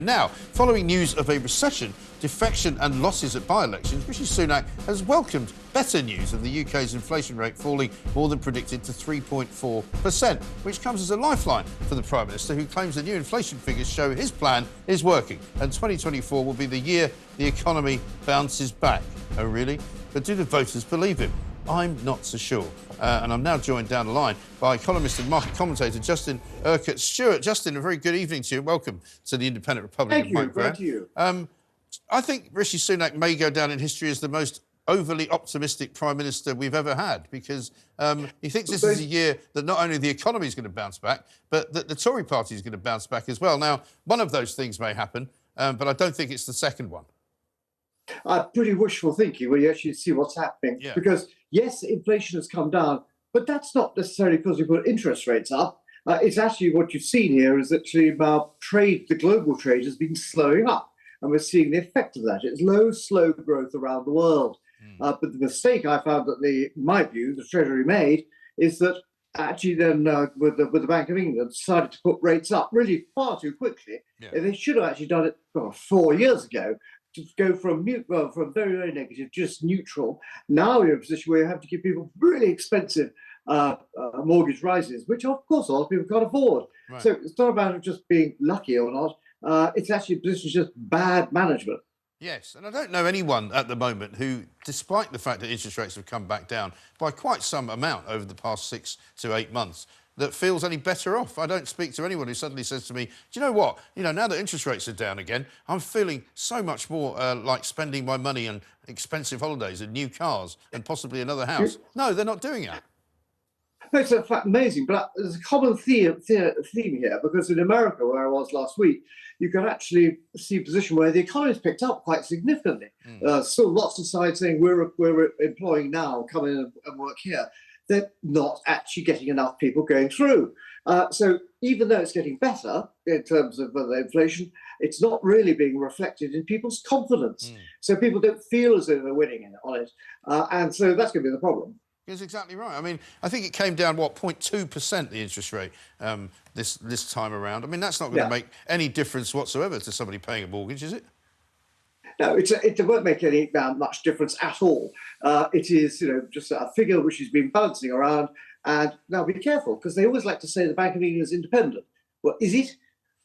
Now, following news of a recession, defection and losses at by-elections, Rishi Sunak has welcomed better news of the UK's inflation rate falling more than predicted to 3.4%, which comes as a lifeline for the Prime Minister, who claims the new inflation figures show his plan is working and 2024 will be the year the economy bounces back. Oh, really? But do the voters believe him? I'm not so sure. And I'm now joined down the line by economist and market commentator Justin Urquhart-Stewart. Justin, a very good evening to you. Welcome to the Independent Republic of Mike Brown. Thank you. I think Rishi Sunak may go down in history as the most overly optimistic Prime Minister we've ever had, because he thinks this is a year that not only the economy is going to bounce back, but that the Tory party is going to bounce back as well. Now, one of those things may happen, but I don't think it's the second one. Pretty wishful thinking when you actually see what's happening. Yeah. Because, yes, inflation has come down, but that's not necessarily because we put interest rates up. It's actually what you've seen here is actually about trade, the global trade has been slowing up. And we're seeing the effect of that. It's low, slow growth around the world. But the mistake I found that in my view, the Treasury made is that actually then with the Bank of England decided to put rates up really far too quickly. Yeah. They should have actually done it 4 years ago, to go from from very, very negative, just neutral. Now you're in a position where you have to give people really expensive mortgage rises, which of course a lot of people can't afford. Right. So it's not about just being lucky or not. It's actually a position of just bad management. Yes, and I don't know anyone at the moment who, despite the fact that interest rates have come back down by quite some amount over the past 6 to 8 months, that feels any better off. I don't speak to anyone who suddenly says to me, do you know what? You know, now that interest rates are down again, I'm feeling so much more like spending my money on expensive holidays and new cars and possibly another house. No, they're not doing that. It's in fact amazing, but there's a common theme here, because in America, where I was last week, you can actually see a position where the economy's picked up quite significantly. Still lots of sides saying we're employing now, come in and work here. They're not actually getting enough people going through. So even though it's getting better in terms of the inflation, it's not really being reflected in people's confidence. So people don't feel as though they're winning on it. And so that's going to be the problem. That's exactly right. I mean, I think it came down, what, 0.2%, the interest rate this time around. I mean, that's not going to make any difference whatsoever to somebody paying a mortgage, is it? No, it won't make any much difference at all. It is, just a figure which has been bouncing around. And now be careful, because they always like to say the Bank of England is independent. Well, is it?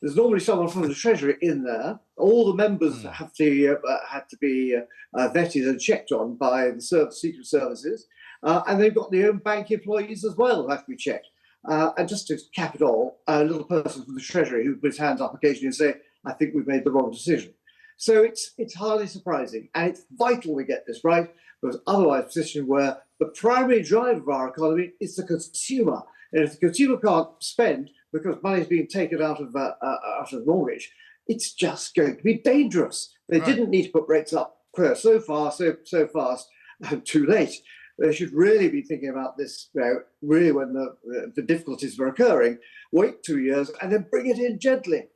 There's normally someone from the Treasury in there. All the members have to be vetted and checked on by the secret services. And they've got their own bank employees as well who have to be checked. And just to cap it all, a little person from the Treasury who puts his hands up occasionally and say, I think we've made the wrong decision. So it's hardly surprising, and it's vital we get this right, because otherwise a position where the primary driver of our economy is the consumer. And if the consumer can't spend because money is being taken out of the mortgage, it's just going to be dangerous. They didn't need to put rates up so fast, and too late. They should really be thinking about this, really when the difficulties were occurring. Wait 2 years and then bring it in gently.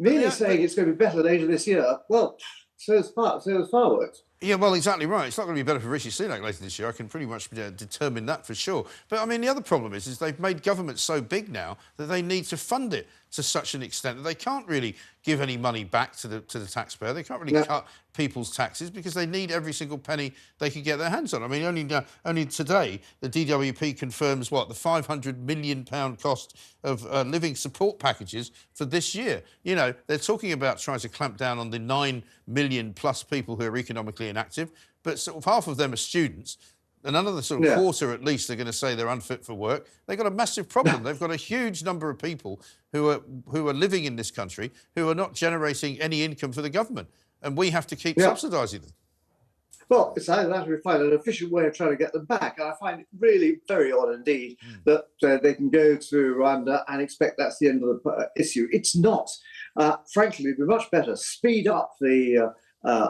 Merely saying it's going to be better later this year, well, so is fireworks. Yeah, well, exactly right. It's not going to be better for Rishi Sunak later this year. I can pretty much determine that for sure. But, I mean, the other problem is they've made government so big now that they need to fund it to such an extent that they can't really give any money back to the taxpayer. They can't really cut people's taxes because they need every single penny they can get their hands on. I mean, only today, the DWP confirms, what, the £500 million cost of living support packages for this year. You know, they're talking about trying to clamp down on the 9 million plus people who are economically inactive, but sort of half of them are students. Another sort of quarter, at least, they're going to say they're unfit for work. They've got a massive problem. They've got a huge number of people who are living in this country who are not generating any income for the government, and we have to keep subsidising them. Well, it's either that or we find an efficient way of trying to get them back. And I find it really very odd indeed that they can go to Rwanda and expect that's the end of the issue. It's not. Frankly, it'd be much better speed up the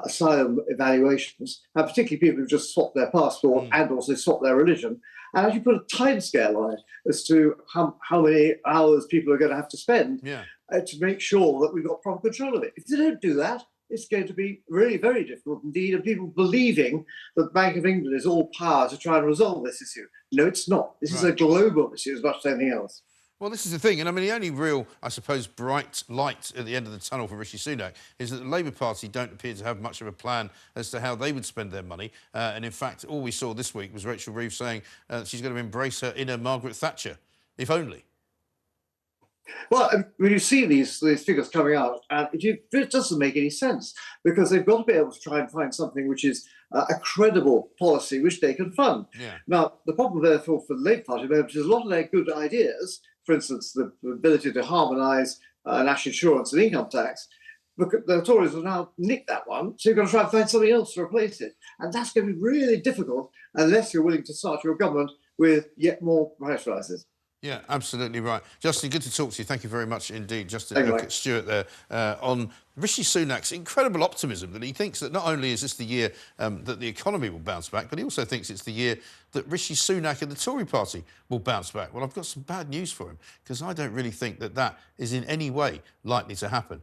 asylum evaluations, and particularly people who've just swapped their passport and also swapped their religion, and actually put a timescale on it as to how many hours people are going to have to spend to make sure that we've got proper control of it. If they don't do that, it's going to be really very difficult indeed, and people believing that the Bank of England is all power to try and resolve this issue. No, it's not. This is a global issue as much as anything else. Well, this is the thing, and I mean, the only real, I suppose, bright light at the end of the tunnel for Rishi Sunak is that the Labour Party don't appear to have much of a plan as to how they would spend their money. And in fact, all we saw this week was Rachel Reeves saying she's going to embrace her inner Margaret Thatcher, if only. Well, when you see these figures coming out, it doesn't make any sense because they've got to be able to try and find something which is a credible policy which they can fund. Yeah. Now, the problem therefore for the Labour Party, which is a lot of their good ideas, for instance, the ability to harmonise national insurance and income tax, the Tories have now nicked that one, so you've got to try and find something else to replace it. And that's going to be really difficult unless you're willing to start your government with yet more price rises. Yeah, absolutely right. Justin, good to talk to you. Thank you very much indeed. Justin Urquhart-Stewart there on Rishi Sunak's incredible optimism that he thinks that not only is this the year that the economy will bounce back, but he also thinks it's the year that Rishi Sunak and the Tory party will bounce back. Well, I've got some bad news for him because I don't really think that that is in any way likely to happen.